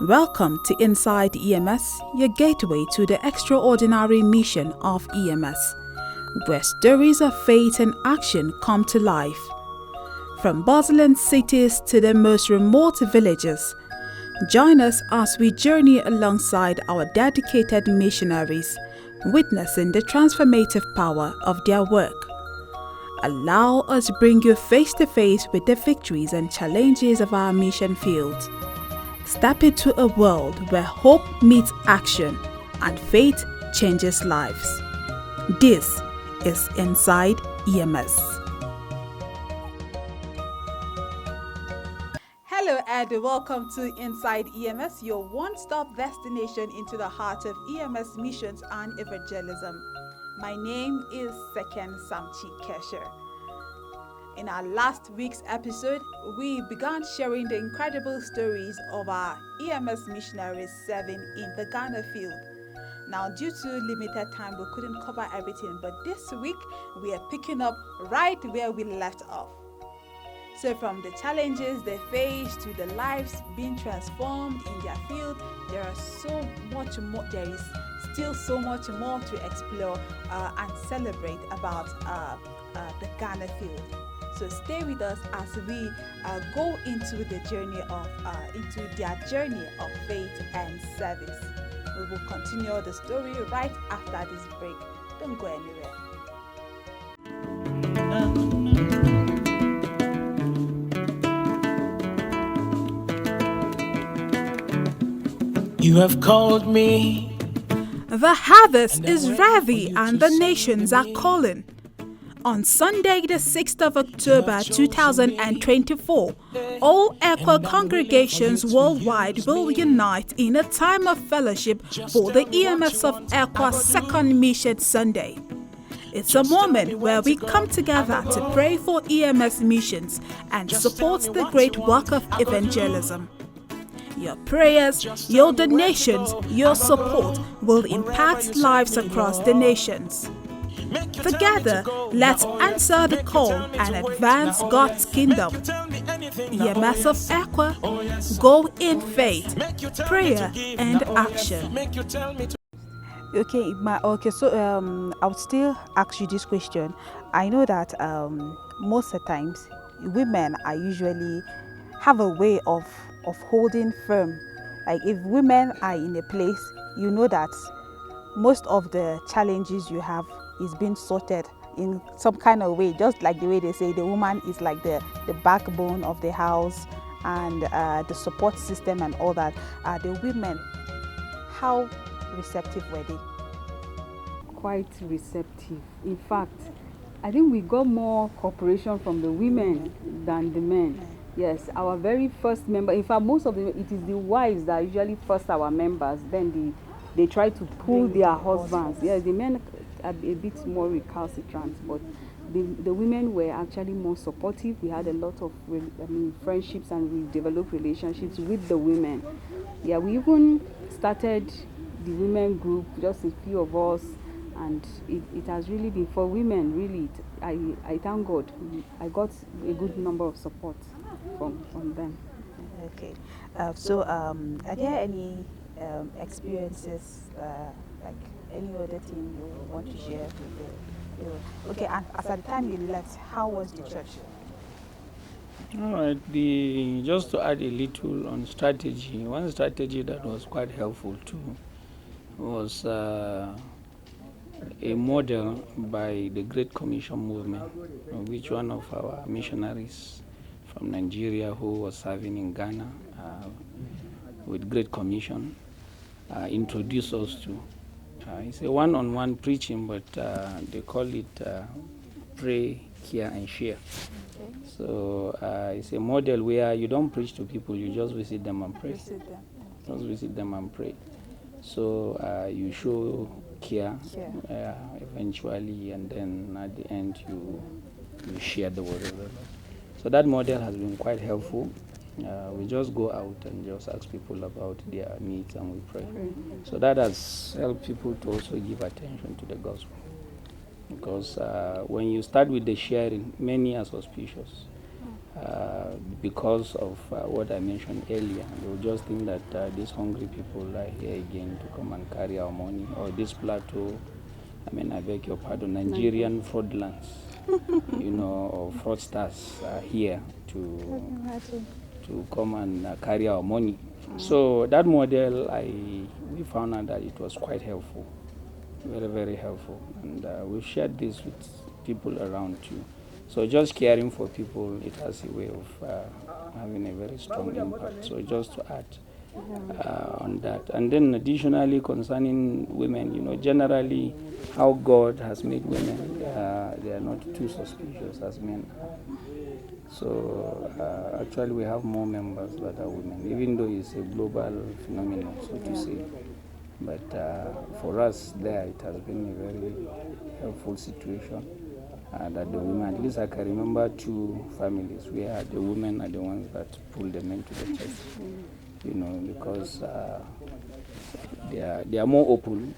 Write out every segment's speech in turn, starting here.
Welcome to Inside EMS, your gateway to the extraordinary mission of EMS, where stories of faith and action come to life. From bustling cities to the most remote villages, join us as we journey alongside our dedicated missionaries, witnessing the transformative power of their work. Allow us to bring you face to face with the victories and challenges of our mission field. Step into a world where hope meets action and faith changes lives. This is Inside EMS. Hello and welcome to Inside EMS, your one-stop destination into the heart of EMS missions and evangelism. My name is Second Samchi Kesher. In our last week's episode, we began sharing the incredible stories of our EMS missionaries serving in the Ghana field. Now, due to limited time, we couldn't cover everything, but this week we are picking up right where we left off. So from the challenges they face to the lives being transformed in their field, there is still so much more to explore and celebrate about the Ghana field. So stay with us as we go into their journey of faith and service. We will continue the story right after this break. Don't go anywhere. You have called me. The harvest is ready and the nations are calling. On Sunday, the 6th of October 2024, all ECWA congregations worldwide will unite in a time of fellowship for the EMS of ECWA's second Mission Sunday. It's a moment where we come together to pray for EMS missions and support the great work of evangelism. Your prayers, your donations, your support will impact lives across the nations. Together, let's answer the call and advance God's kingdom. EMS of ECWA, go in faith, prayer, and action. So I would still ask you this question. I know that most of the times, women are usually have a way of holding firm. Like if women are in a place, you know that most of the challenges you have is being sorted in some kind of way, just like the way they say the woman is like the backbone of the house and the support system and all that. The women, how receptive were they? Quite receptive. In fact, I think we got more cooperation from the women than the men. Yes, our very first member, in fact most of them, it is the wives that usually first our members, then they try to pull their husbands. Yes, the men are a bit more recalcitrant, but the women were actually more supportive. We had a lot of friendships and we developed relationships with the women. Yeah, we even started the women group, just a few of us, and it has really been for women. Really, I thank God. I got a good number of support from them. Okay, so are there any experiences like any other thing you want to share with the okay, and as at the time you left, how was the church? All right, just to add a little on strategy, one strategy that was quite helpful too was a model by the Great Commission movement, which one of our missionaries from Nigeria who was serving in Ghana with Great Commission introduced us to. It's a one-on-one preaching, but they call it pray, care, and share. Okay. So it's a model where you don't preach to people, you just visit them and pray. Just visit them and pray. So you show care eventually, and then at the end you share the word of the Lord. So that model has been quite helpful. We just go out and just ask people about their needs and we pray. So that has helped people to also give attention to the gospel. Because when you start with the sharing, many are suspicious. because of what I mentioned earlier. They will just think that these hungry people are here again to come and carry our money, or this plateau, I beg your pardon, Nigerian fraudulence, or fraudsters are here to come and carry our money. So that model, we found out that it was quite helpful, very, very helpful. And we've shared this with people around too. So just caring for people, it has a way of having a very strong impact. So just to add on that. And then additionally concerning women, generally how God has made women, they are not too suspicious as men are. So actually we have more members that are women, even though it's a global phenomenon, so to say. But for us there, it has been a very helpful situation. That the women, at least I can remember 2 families where the women are the ones that pull the men to the church, because they are more open.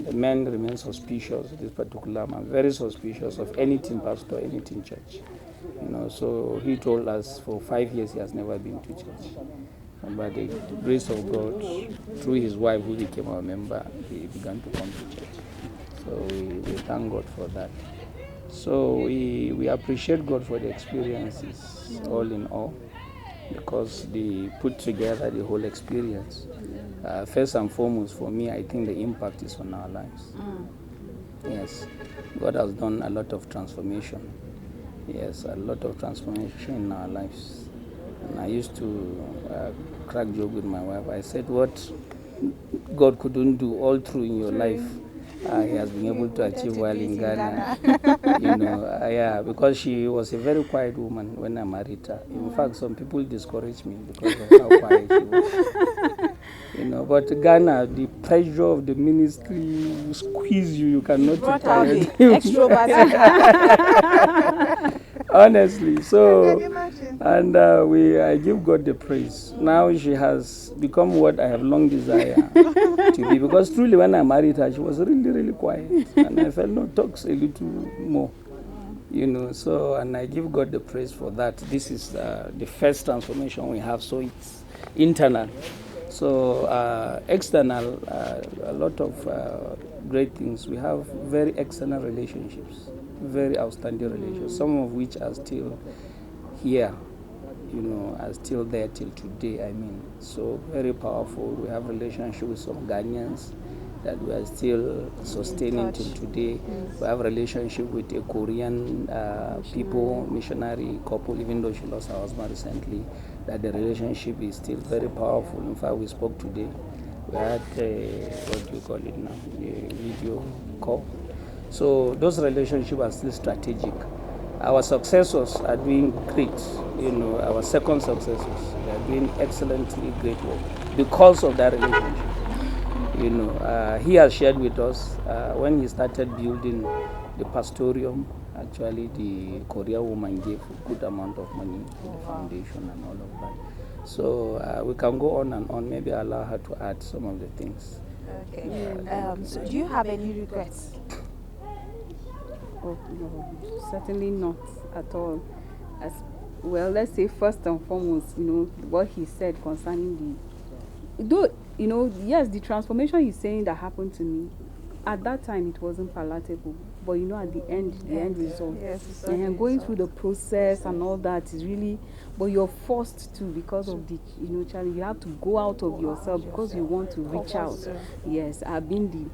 The men remain suspicious, this particular man, very suspicious of anything pastor, anything church. So he told us for 5 years he has never been to church. And by the grace of God, through his wife who became our member, he began to come to church. So we thank God for that. So we appreciate God for the experiences, all in all, because they put together the whole experience. First and foremost, for me, I think the impact is on our lives. Yes, God has done a lot of transformation. Yes, a lot of transformation in our lives. And I used to crack joke with my wife. I said, what God couldn't do all through in your life, he has been able to achieve while in Ghana. Yeah, because she was a very quiet woman when I married her. In fact, some people discouraged me because of how quiet she was. But Ghana, the pressure of the ministry will squeeze you. You cannot brought out the extrovert. Honestly, so and I give God the praise. Now she has become what I have long desired to be, because truly when I married her, she was really, really quiet, and I felt talks a little more, So, and I give God the praise for that. This is the first transformation we have, so it's internal. So external, a lot of great things. We have very excellent relationships, very outstanding relationships, some of which are still here, are still there till today, So very powerful. We have relationship with some Ghanaians that we are still sustaining till today. We have relationship with a Korean people, missionary couple, even though she lost her husband recently, that the relationship is still very powerful. In fact, we spoke today. We had what do you call it now? A video call. So those relationships are still strategic. Our successors are doing great. Our second successors, they are doing excellently great work because of that relationship. He has shared with us when he started building the pastorium. Actually, the Korean woman gave a good amount of money to the foundation and all of that. So we can go on and on. Maybe allow her to add some of the things. Okay. So do you have any regrets? Oh, no, certainly not at all. As well, let's say first and foremost, what he said concerning yes, the transformation he's saying that happened to me, at that time it wasn't palatable. But at the end result, yes, and going through the process and all that is really, but you're forced to, because of the challenge. You have to go out of yourself because you want to reach out. Yes, I've been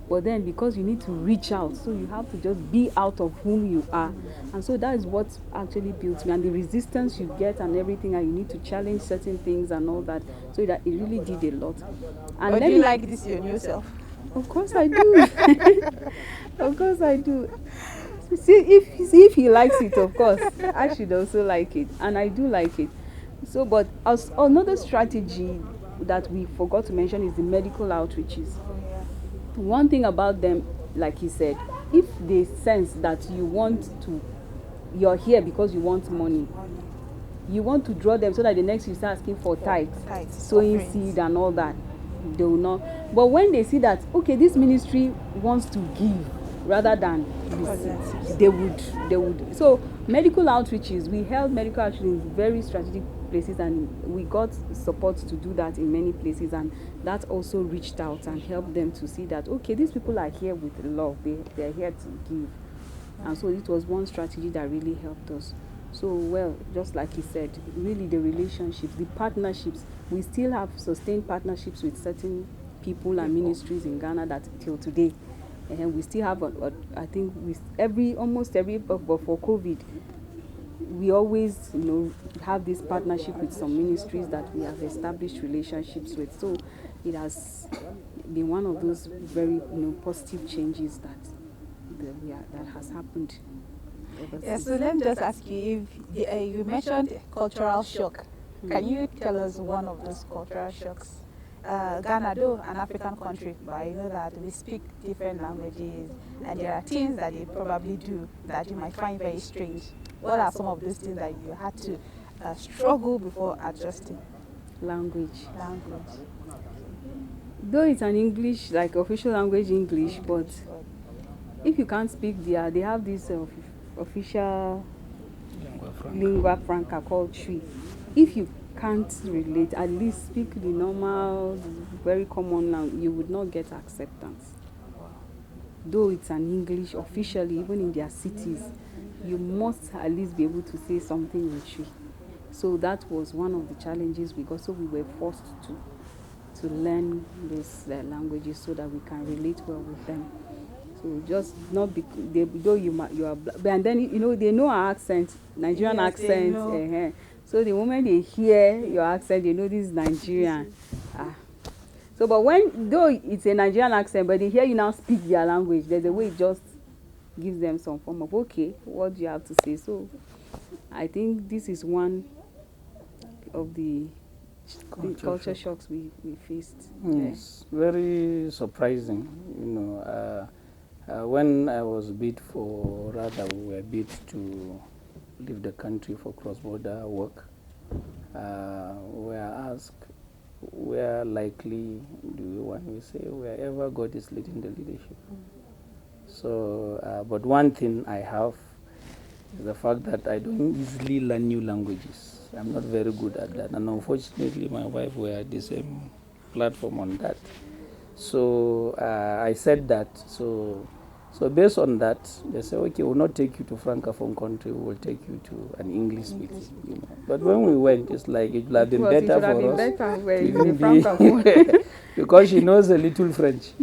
but then because you need to reach out, so you have to just be out of whom you are. And so that is what actually built me, and the resistance you get and everything, and you need to challenge certain things and all that, so that it really did a lot. And but do you like this your new self? Of course I do. Of course I do. See, if he likes it, of course I should also like it, and I do like it. So, but as another strategy that we forgot to mention is the medical outreaches. One thing about them, like he said, if they sense that you're here because you want money, you want to draw them so that the next you start asking for tithes, sowing seed and all that, they will not. But when they see that, okay, this ministry wants to give rather than receive, they would. So Medical outreaches, we held medical outreach in very strategic places, and we got support to do that in many places, and that also reached out and helped them to see that, okay, these people are here with love, they're here to give. And so it was one strategy that really helped us. So, well, just like he said, really the relationships, the partnerships, we still have sustained partnerships with certain people and ministries in Ghana that till today. And we still have, I think, almost every, but for COVID, we always, have this partnership with some ministries that we have established relationships with. So it has been one of those very, positive changes that has happened. Yes, so let me just ask you, if you mentioned cultural shock. Can you tell us one of those cultural shocks? Ghana, though an African country, but I know that we speak different languages, and there are things that they probably do that you might find very strange. What are some of those things that you had to struggle before adjusting? Language. Though it's an English, like official language English, but if you can't speak they have this official lingua franca called Twi. If you can't relate, at least speak the normal, very common language, you would not get acceptance. Though it's an English officially, even in their cities, you must at least be able to say something in Twi. So that was one of the challenges we got. So we were forced to learn these languages so that we can relate well with them. So just not though you are, and then they know our accent, Nigerian accent. So the moment they hear your accent, they know this is Nigerian. So, but though it's a Nigerian accent, but they hear you now speak their language, there's a way it just gives them some form of, okay, what do you have to say? So I think this is one of the culture shocks we faced. Yes, very surprising. When I was bid for, rather we were bid to leave the country for cross-border work, we are asked, where likely do you want? We say, wherever God is leading the leadership. So, but one thing I have is the fact that I don't easily learn new languages. I'm not very good at that, and unfortunately my wife were at the same platform on that. So I said that, so based on that, they say, okay, we'll not take you to Francophone country, we'll take you to an English speaking. But when we went, it's like it would have been better for us to even be because she knows a little French.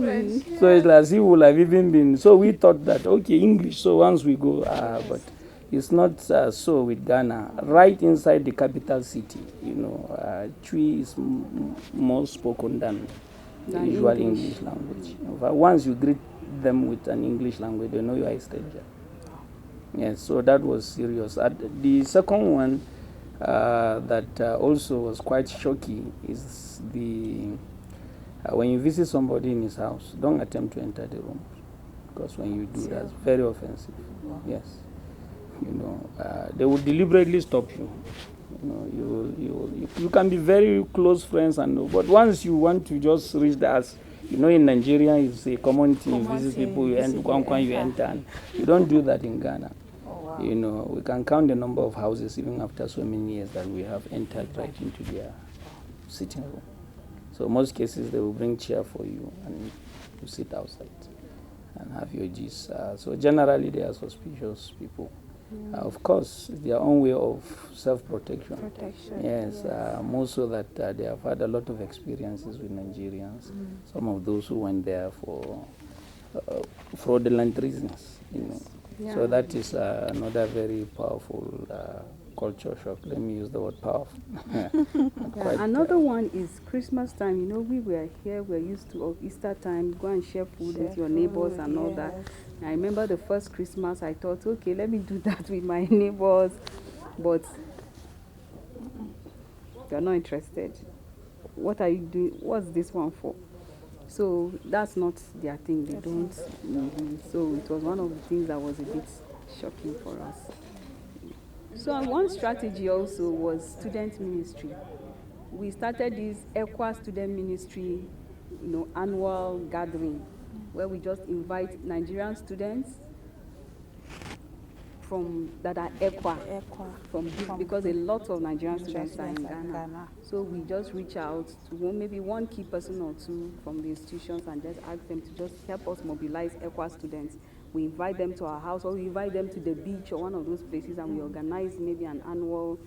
So it's like she would have even been. So we thought that, okay, English. So once we go, but it's not so with Ghana. Right inside the capital city, Twi is more spoken than the usual English language. But once you greet them with an English language, they know you are a stranger. Yes, so that was serious. The second one that also was quite shocking is when you visit somebody in his house, don't attempt to enter the room, because when you do, that's very offensive. Yes, they will deliberately stop you. You can be very close friends, but once you want to just reach that, in Nigeria, it's a common thing. You visit people, you enter, and you don't do that in Ghana. Oh, wow. We can count the number of houses, even after so many years, that we have entered right into their sitting room. So most cases, they will bring chair for you, and you sit outside and have your gist. So generally, they are suspicious people. Of course, their own way of self-protection. Yes, more so that they have had a lot of experiences with Nigerians. Some of those who went there for fraudulent reasons. Yeah. So that is another very powerful culture shock. Let me use the word powerful. Another one is Christmas time. We were here, we're used to Easter time, go and share food with your neighbors and all that. I remember the first Christmas, I thought, okay, let me do that with my neighbors, but they're not interested. What are you doing? What's this one for? So that's not their thing. They don't. So it was one of the things that was a bit shocking for us. So one strategy also was student ministry. We started this EQUA student ministry, annual gathering, where we just invite Nigerian students that are because a lot of Nigerian students are in Ghana. So we just reach out to maybe one key person or two from the institutions and just ask them to just help us mobilize EQUA students. We invite them to our house, or we invite them to the beach or one of those places, and we organize maybe an annual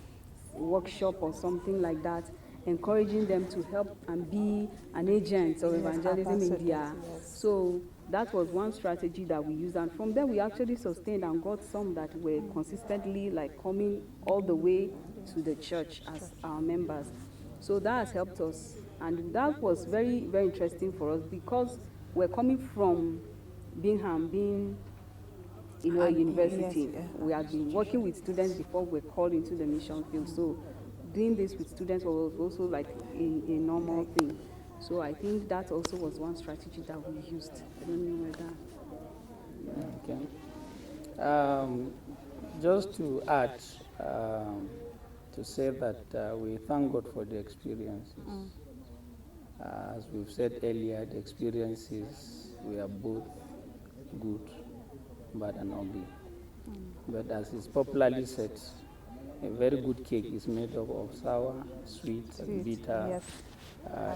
workshop or something like that, encouraging them to help and be an agent of evangelism in their. So that was one strategy that we used, and from there we actually sustained and got some that were consistently like coming all the way to the church as our members. So that has helped us, and that was very, very interesting for us because we're coming from Bingham, being a university. We had been working with students before we were called into the mission field. So doing this with students was also like a normal thing. So I think that also was one strategy that we used. I don't know whether. Okay. Just to add, to say that we thank God for the experiences. As we've said earlier, the experiences were both good, bad and ugly. But as is popularly said, a very good cake is made up of sour, sweet, and bitter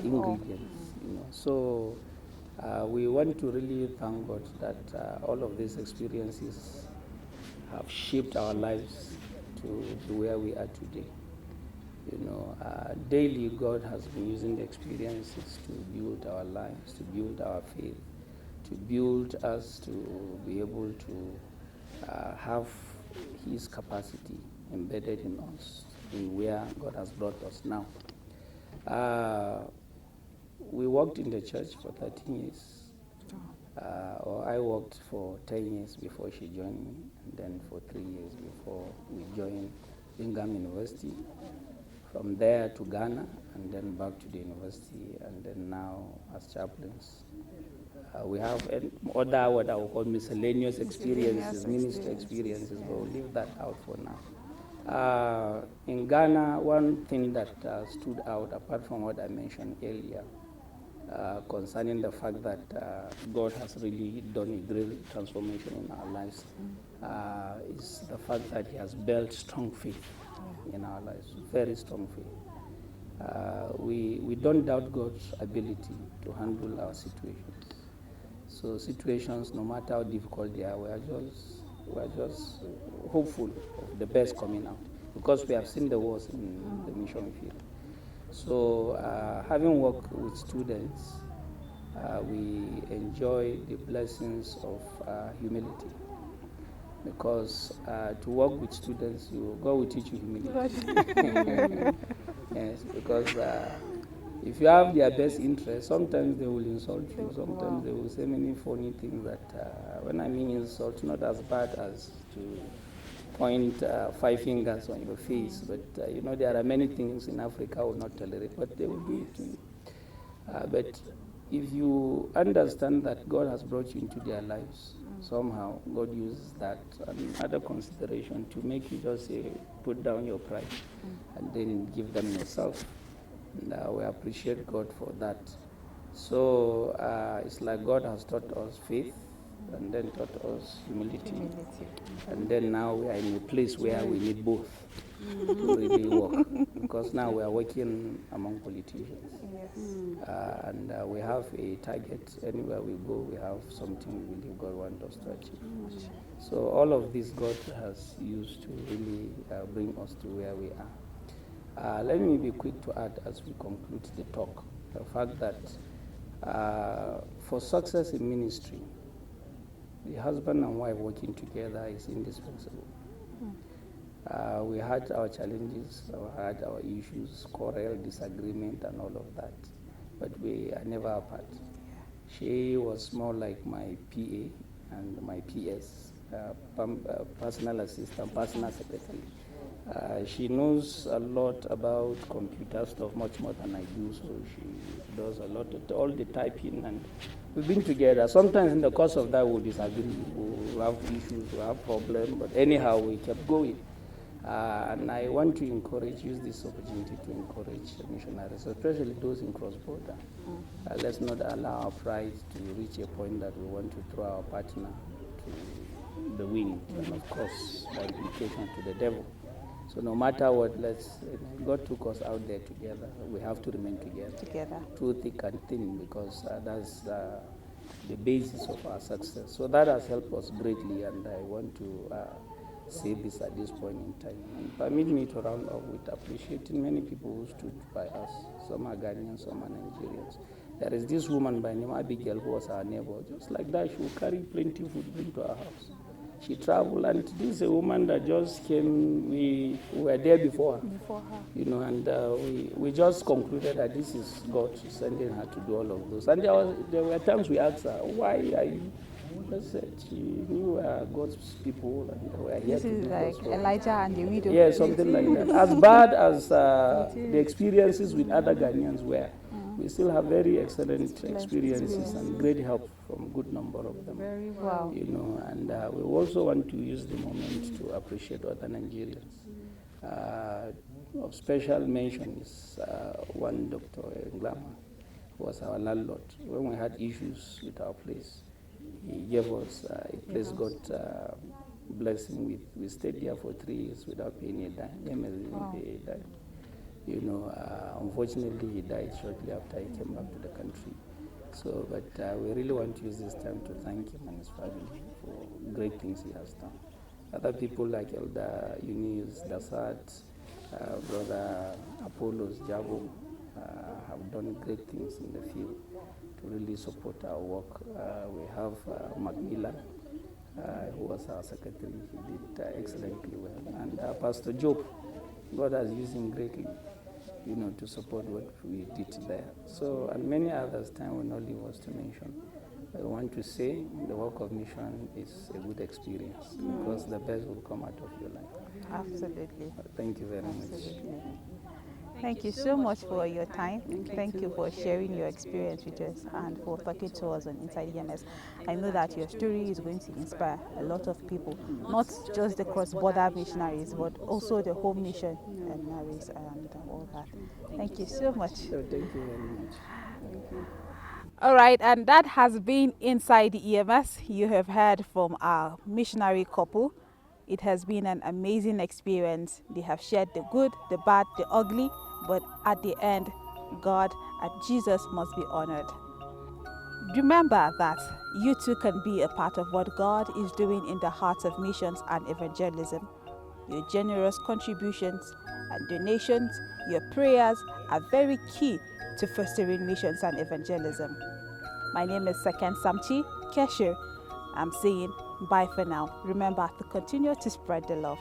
ingredients. So we want to really thank God that all of these experiences have shaped our lives to where we are today. Daily God has been using the experiences to build our lives, to build our faith, to build us to be able to have His capacity embedded in us, in where God has brought us now. We worked in the church for 13 years. Or I worked for 10 years before she joined me, and then for 3 years before we joined Bingham University. From there to Ghana, and then back to the university, and then now as chaplains. We have other what I would call miscellaneous experiences, ministry experiences, but we'll leave that out for now. In Ghana, one thing that stood out, apart from what I mentioned earlier, concerning the fact that God has really done a great transformation in our lives, is the fact that He has built strong faith in our lives, very strong faith. We don't doubt God's ability to handle our situations. So situations, no matter how difficult they are, we are just hopeful of the best coming out, because we have seen the worst in the mission field. So having worked with students, we enjoy the blessings of humility. Because to work with students, God will teach you humility. Yes, because if you have their best interest, sometimes they will insult you. Sometimes they will say many funny things that, when I mean insult, not as bad as to point 5 fingers on your face, but there are many things in Africa will not tolerate, but they will do it to you. But if you understand that God has brought you into their lives, somehow God uses that and other consideration to make you just put down your pride and then give them yourself. And we appreciate God for that. So it's like God has taught us faith and then taught us humility. And then now we are in a place where we need both to really work, because now we are working among politicians. And we have a target. Anywhere we go, we have something we believe God wants us to achieve. So all of this God has used to really bring us to where we are. Let me be quick to add as we conclude the talk, the fact that for success in ministry, the husband and wife working together is indispensable. We had our challenges, we had our issues, quarrel, disagreement, and all of that, but we are never apart. She was more like my PA and my PS, personal assistant, personal secretary. She knows a lot about computer stuff, much more than I do, so she does a lot of all the typing, and we've been together. Sometimes in the course of that we'll disagree, we'll have issues, we'll have problems, but anyhow we kept going. And I want to use this opportunity to encourage missionaries, especially those in cross-border. Let's not allow our pride to reach a point that we want to throw our partner to the wind, and of course, by implication to the devil. So no matter what, God took us out there together. We have to remain together. Through thick and thin, because that's the basis of our success. So that has helped us greatly, and I want to say this at this point in time. And permit me to round off with appreciating many people who stood by us. Some are Ghanaians, some are Nigerians. There is this woman by name Abigail who was our neighbor. Just like that, she would carry plenty of food, bring to our house. She traveled, and this is a woman that just came. We were there before her. You know, and we just concluded that this is God sending her to do all of those. And there were times we asked her, why are you? I said she knew we are God's people and we are here This to is do like God's work. Elijah and the widow. Yeah, something like that. As bad as the experiences with other Ghanaians were, we still have very excellent experiences and great help from a good number of them. Very Wow. You know, and we also want to use the moment to appreciate other Nigerians. Of special mention is one Dr. Nglama, who was our landlord. When we had issues with our place, he gave us a place, got blessing with. We stayed there for 3 years without paying a dime. EMS didn't pay a dime. You know, unfortunately, he died shortly after he came back to the country. So, but we really want to use this time to thank him and his family for great things he has done. Other people like Elder Eunice Dasat, Brother Apollos Jabo, have done great things in the field to really support our work. We have Macmillan, who was our secretary. He did excellently well. And Pastor Job, God has used him greatly, you know, to support what we did there. So, and many others, time will not leave us to mention. I want to say the work of mission is a good experience because the best will come out of your life. Absolutely. Thank you very much. Thank you so much for your time. Thank you for sharing your experience with us and for talking to us on Inside EMS. I know that your story is going to inspire a lot of people, not just the cross-border missionaries, but also the home mission missionaries and all that. Thank you so much. So thank you very much. All right, and that has been Inside the EMS. You have heard from our missionary couple. It has been an amazing experience. They have shared the good, the bad, the ugly, but at the end, God and Jesus must be honored. Remember that you too can be a part of what God is doing in the hearts of missions and evangelism. Your generous contributions and donations, your prayers are very key to fostering missions and evangelism. My name is Seken Samchi Kesher. I'm saying bye for now. Remember to continue to spread the love.